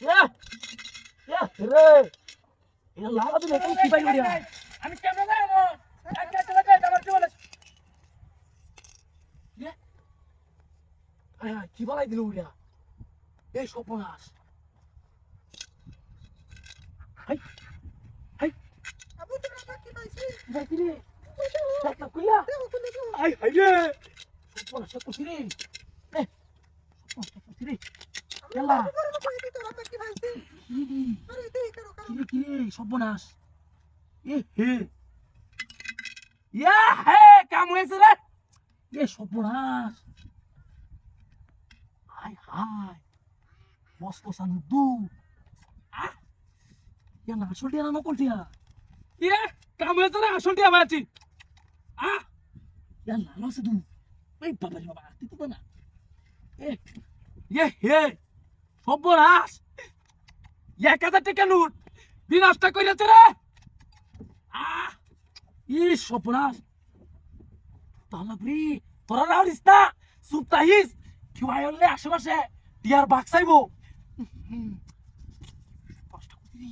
ইয়া ইয়া রে এটা লাগা দিলে কোন কি পাই করিয়া আমি কেমন যাবো একটা লাগাই আমার কি বলে ইয়া আয় আয় কি বলাই দিল উড়িয়া এই সপনাস হাই হাই আবু তোরা বাকি পাইছিস দেখি রে দেখলা কইলা আই হাই রে সপনাস কইছি রে এ সপনাস কইছি রে এলা তোরা বাকি পাইছিস আরে দেই করো কি রে সপনাস এ হে ইয়া হে কাম হইছে রে এ সপনাস হাই হাই মস্ত সানুদু ইয়া না আসলটিয়া না নকলটিয়া ইয়ে কাম হয়েছে না আসলটি আমার আছি ইয়া না আছে দু এই বাবা রে বাবা তুই তো না এ ইয়ে হে সর্বনাশ 1000 টাকা নোট বিনাশটা কইরাছে রে ই সর্বনাশ তালাবরি তোরা রাউরিস না সুপ্তাহিস কি আইলে আশেপাশে টিয়ার বাক চাইবো কষ্ট করি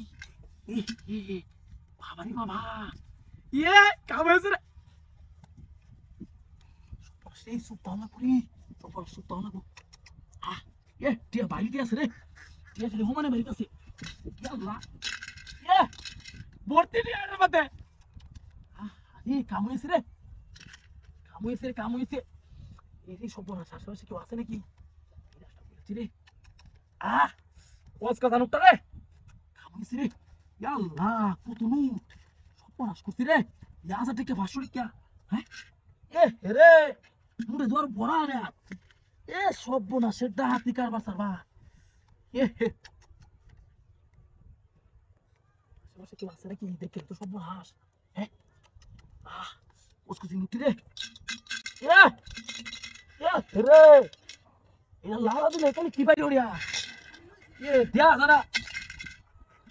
বাবা রে বাবা ইয়ে কাম হয়েছে রে সেই সুপ্তালাবরি সুপ্তালাবো এ টিয়া বাড়িতে আছে রে টিয়া ছেলে হোমানে বাড়িতে আছে ইয়াল্লা ইয়ে ভর্তি নিয়ে আরে মতে আরে কাম হয়েছে রে কাম হয়েছে এই সর্বনাশ আশেপাশে কেউ আছে নাকি রে ওয়াজ কথা নোটটা রে কাম হয়েছে রে ইয়াল্লা কত নুট সর্বনাশ করছি রে 1000 টাকা 500 টাকা হ্যাঁ এ রে মুড়ে দোয়ার ভরা রে এ সর্বনাশের ডাহাতি কারবার সারবা এ আশেপাশে কেউ আছে নাকি দেখে তো সর্বনাশ হ্যাঁ ওসকুছি নুটি রে রে এটা লালা দিলে এখানে কি পাই ওরিয়া এ দিয়া জানা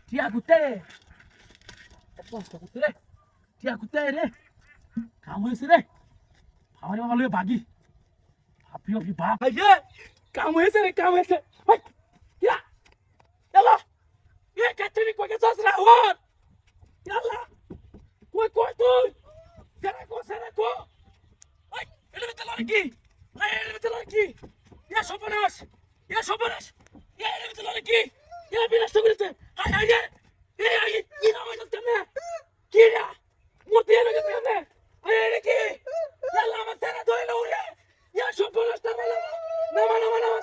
টিয়া গুতে রে টিয়া গুতে রে কাম হয়েছে রে আমার বাবা লয়ে বাগি ভাবি বাপ আইয়ে কাম হয়েছে রে কাম হয়েছে হাই ইয়া ইয়ালা ইয়ে কাটনি কই গেছস রে ওর ইয়ালা কই তুই সেরা কো আই এটা বেতলা কি এটা বেতলা কি ইয়া সর্বনাশ ইয়া এটা বেতলা কি ইয়া বিনাশ করেছে হাই হাই এই কি নাম আছে তুমি কি রে মূর্তি এনে গেছে কেন আই এটা কি ইয়ালা আমার সেরা দইলো উড়ে ইয়া সর্বনাশ নামা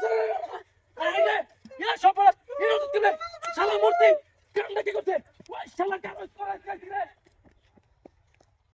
সেরা আই ইয়া সর্বনাশ এটা তুমি শালা মূর্তি কামটা কি করতে ওই শালা কাম করে